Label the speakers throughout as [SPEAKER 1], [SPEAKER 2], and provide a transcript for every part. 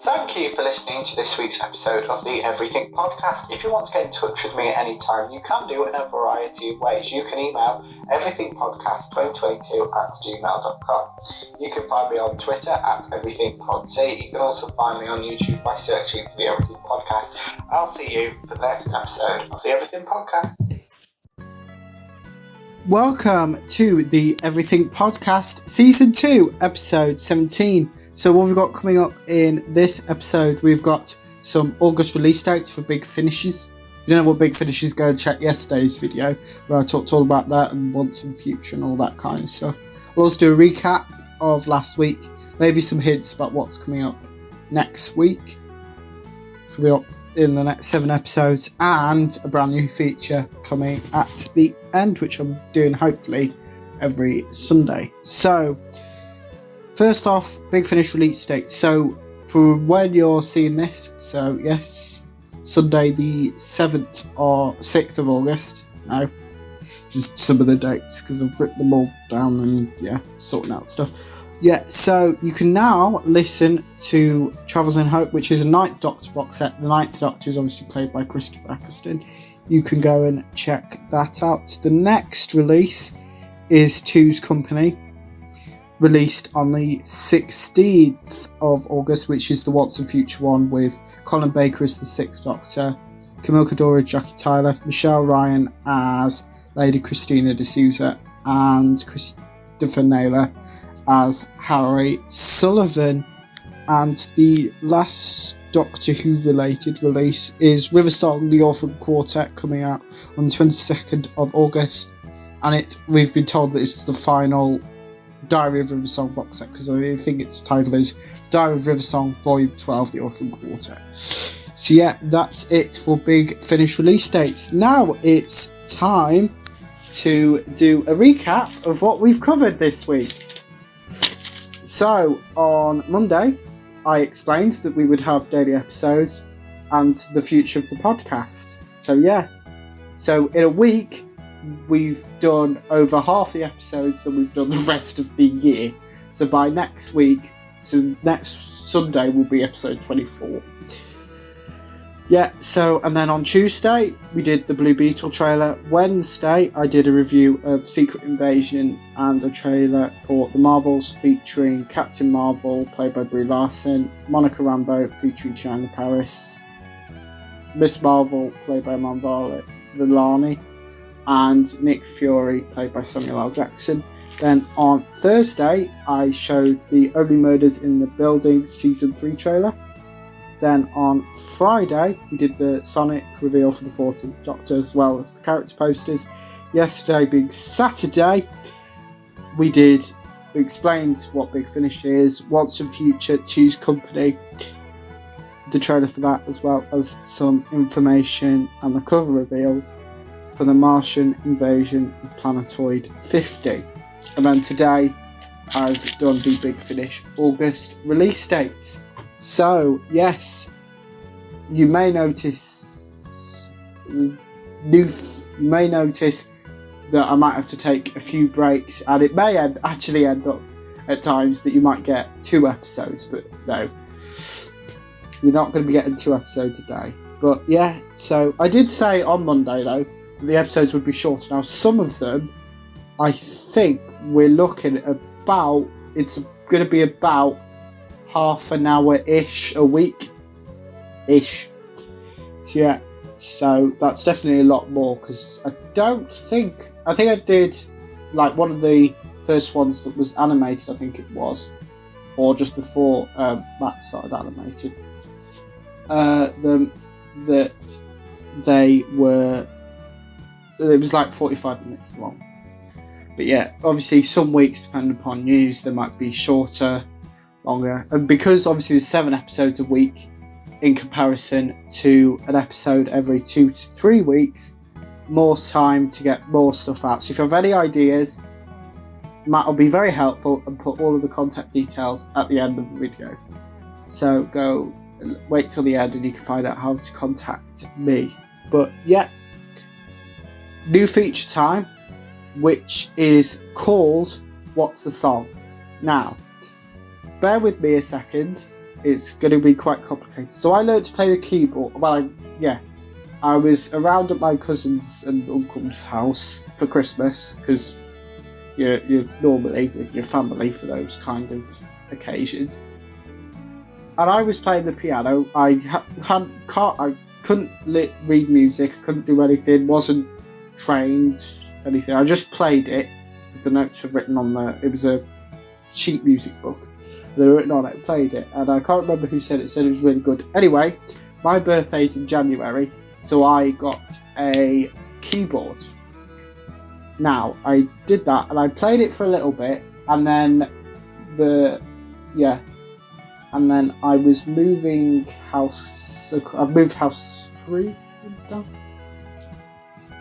[SPEAKER 1] Thank you for listening to this week's episode of the Everything Podcast. If you want to get in touch with me at any time, you can do it in a variety of ways. You can email everythingpodcast2022@gmail.com. You can find me on Twitter at everythingpodc. You can also find me on YouTube by searching for the Everything Podcast. I'll see you for the next episode of the Everything Podcast.
[SPEAKER 2] Welcome to the Everything Podcast, Season 2, Episode 17. So what we've got coming up in this episode, we've got some August release dates for big finishes. If you don't know what big finishes, go and check yesterday's video where I talked all about that and once and future and all that kind of stuff. We'll also do a recap of last week, maybe some hints about what's coming up next week. It'll be up in the next 7 episodes, and a brand new feature coming at the end, which I'm doing hopefully every Sunday. So first off, big finish release date. So for when you're seeing this, so yes, Sunday the 7th or 6th of August. No, just some of the dates because I've written them all down and sorting out stuff. Yeah, so you can now listen to Travels in Hope, which is a Ninth Doctor box set. The Ninth Doctor is obviously played by Christopher Eccleston. You can go and check that out. The next release is Two's Company, released on the 16th of August, which is the What's the Future one with Colin Baker as the 6th Doctor, Camille Cadora, Jackie Tyler, Michelle Ryan as Lady Christina D'Souza, and Christopher Naylor as Harry Sullivan. And the last Doctor Who related release is River Song, the Orphan Quartet, coming out on the 22nd of August, and we've been told that it's the final Diary of River Song box set, because I think its title is Diary of River Song Volume 12, the Orphan Quartet. So yeah, that's it for big finish release dates. Now it's time to do a recap of what we've covered this week. So on Monday, I explained that we would have daily episodes and the future of the podcast. So in a week, we've done over half the episodes that we've done the rest of the year. So by next week, so next Sunday will be episode 24. And then on Tuesday, we did the Blue Beetle trailer. Wednesday, I did a review of Secret Invasion and a trailer for The Marvels featuring Captain Marvel, played by Brie Larson, Monica Rambeau featuring China Paris, Miss Marvel, played by Manvala Villani, and Nick Fury, played by Samuel L. Jackson. Then on Thursday, I showed the Only Murders in the Building Season 3 trailer. Then on Friday, we did the Sonic reveal for the 14th Doctor, as well as the character posters. Yesterday being Saturday, we explained what Big Finish is, What's in Future, Two's Company, the trailer for that, as well as some information and the cover reveal for the Martian Invasion of Planetoid 50. And then today, I've done the Big Finish August release dates. So, yes, you may notice that I might have to take a few breaks, and it may actually end up at times that you might get 2 episodes, but no, you're not going to be getting 2 episodes a day. But yeah, so I did say on Monday though, the episodes would be shorter. Now, some of them, I think we're looking at it's going to be about half an hour-ish a week-ish. So that's definitely a lot more, because I think I did like one of the first ones that was animated, I think it was, or just before Matt started animated, it was like 45 minutes long. But yeah, obviously some weeks, depending upon news, they might be shorter, longer, and because obviously there's 7 episodes a week in comparison to an episode every 2 to 3 weeks, more time to get more stuff out. So if you have any ideas, Matt will be very helpful and put all of the contact details at the end of the video. So go wait till the end and you can find out how to contact me. But yeah, new feature time, which is called What's the Song? Now, bear with me a second. it's going to be quite complicated. So I learned to play the keyboard. Well, I was around at my cousin's and uncle's house for Christmas because you're normally with your family for those kind of occasions. And I was playing the piano. I couldn't read music. I couldn't do anything. Wasn't trained anything. I just played it because the notes were written on the. It was a sheet music book. They were written on it. I played it, and I can't remember who said it. Said it was really good. Anyway, my birthday's in January, so I got a keyboard. Now I did that, and I played it for a little bit, and then and then I was moving house. I've moved house 3 times.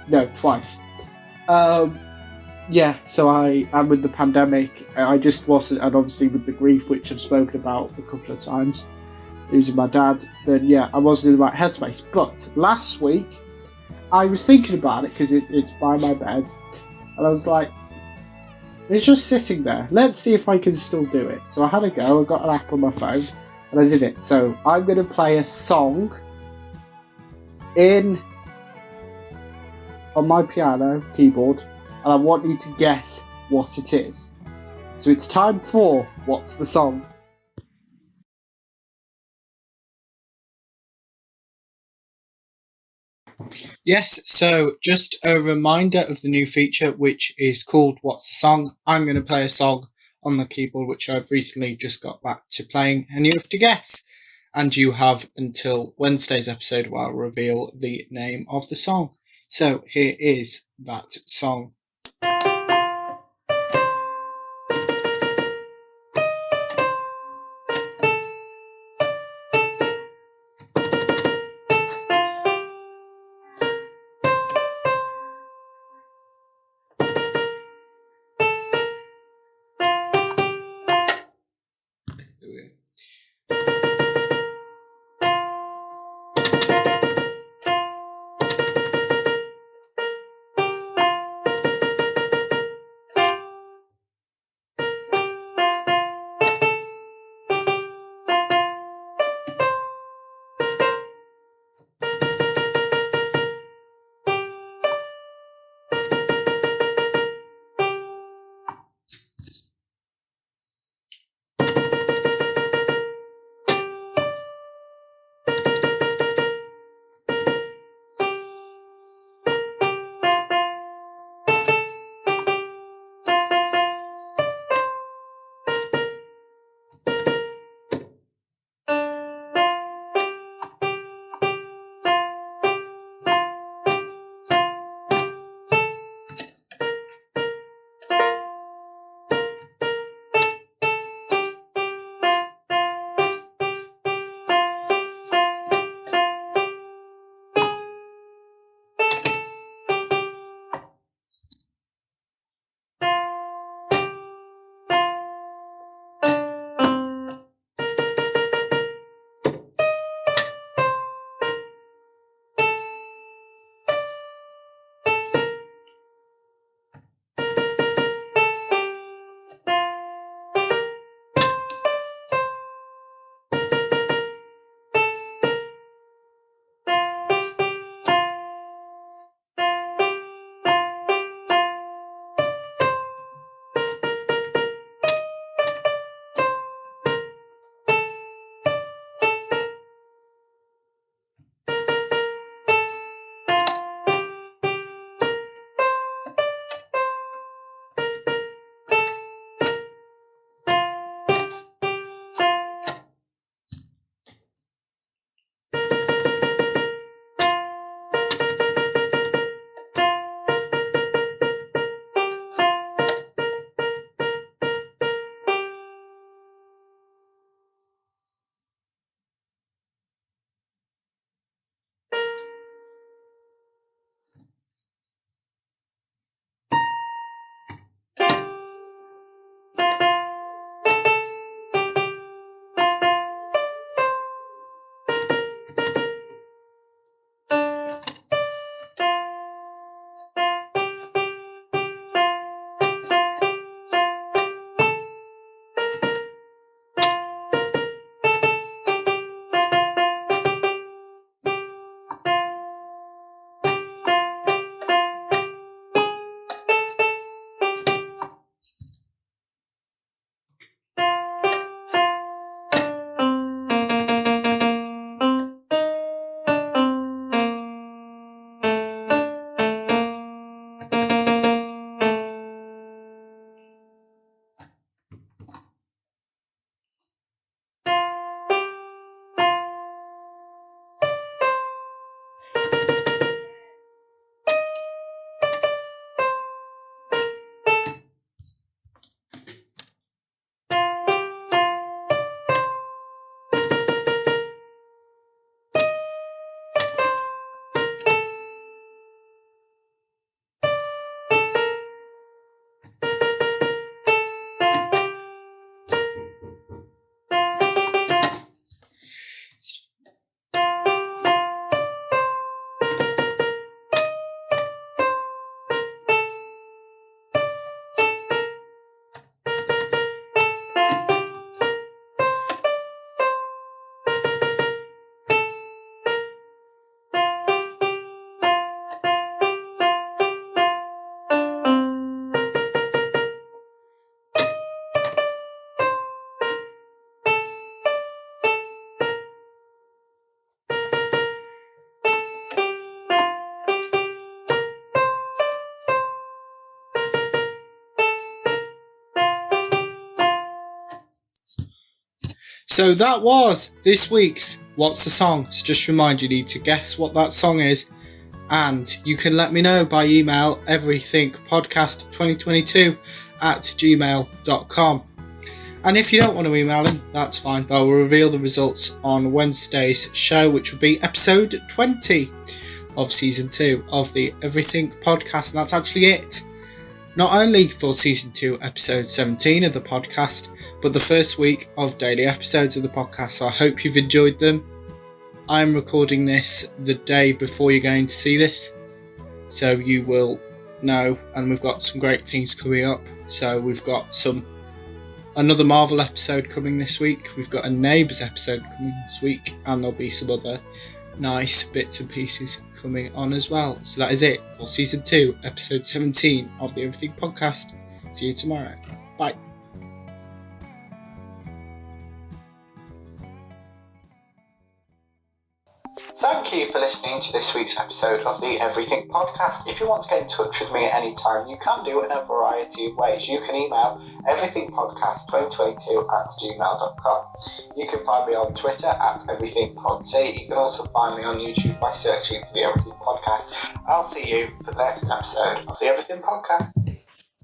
[SPEAKER 2] No, twice. So and with the pandemic, I just wasn't, and obviously with the grief, which I've spoken about a couple of times, losing my dad, then I wasn't in the right headspace. But last week, I was thinking about it because it's by my bed, and I was like, it's just sitting there. Let's see if I can still do it. So I had a go. I got an app on my phone, and I did it. So I'm going to play a song on my piano keyboard, and I want you to guess what it is. So it's time for What's the Song? Yes, so just a reminder of the new feature, which is called What's the Song? I'm going to play a song on the keyboard, which I've recently just got back to playing, and you have to guess. And you have until Wednesday's episode where I'll reveal the name of the song. So here is that song. So that was this week's What's the Song? So just remind you need to guess what that song is, and you can let me know by email everythingpodcast2022@gmail.com. And if you don't want to email them, that's fine, but I will reveal the results on Wednesday's show, which will be episode 20 of season 2 of the Everything Podcast, and that's actually it. Not only for season 2, episode 17 of the podcast, but the first week of daily episodes of the podcast. So I hope you've enjoyed them. I'm recording this the day before you're going to see this, so you will know, and we've got some great things coming up. So we've got another Marvel episode coming this week, we've got a Neighbours episode coming this week, and there'll be some other nice bits and pieces coming on as well. So that is it for season 2, episode 17 of the Everything Podcast. See you tomorrow. Bye.
[SPEAKER 1] Thank you for listening to this week's episode of the Everything Podcast. If you want to get in touch with me at any time, you can do it in a variety of ways. You can email everythingpodcast2022@gmail.com. You can find me on Twitter at everythingpodc. You can also find me on YouTube by searching for the Everything Podcast. I'll see you for the next episode of the Everything Podcast.